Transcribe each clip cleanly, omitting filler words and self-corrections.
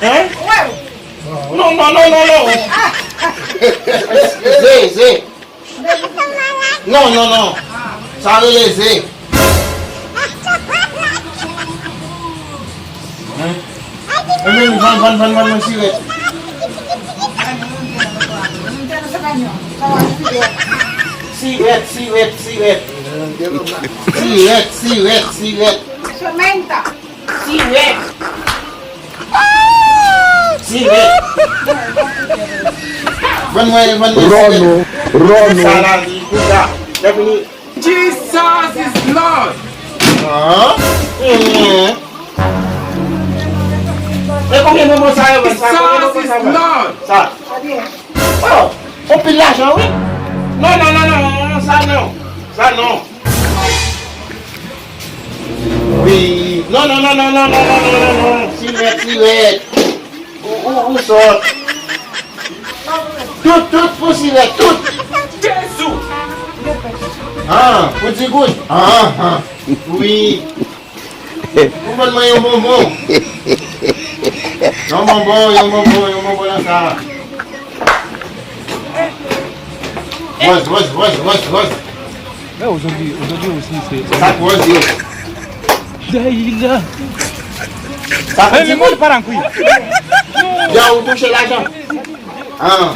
Hein? Ouais. Non. Zé. Non. Ça a les zé. Hein? Et même, van, cigarette. Cigarette. Sementa. Cigarette. Van, Rono. salade, cuidado. Defini. Jesus is Lord. Ah. Et combien de mots ça est? Jesus is Lord. Ça. Oh, on peut l'argent, oui? Non, ça non. Oui. Non. Cigarette. Où sort? Tout pour cigarette, tout. Jésus. Ah, petit goutte. Ah. Oui. Vous prenez un bonbon. Un bonbon là, ça. Rose. Ouais, aujourd'hui aussi, c'est. Ça rose, yo. Ça fait petit goutte. Pas en couille. Viens, vous touchez l'argent. Ah.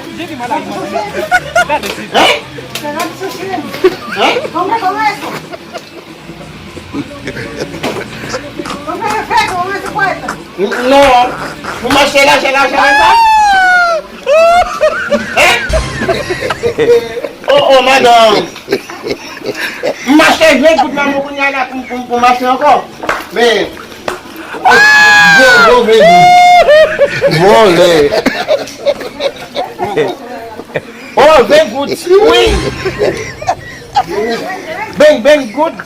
Hein? Come eso? Come refresco con esa puerta. Non. Vous m'achetez l'argent là? Hein? Oh, madame. Vous m'achetez 20 gouttes de là pour m'acheter encore. Mais. Go, volé. Oh, 20 gouttes. Oui. Ben gouttes.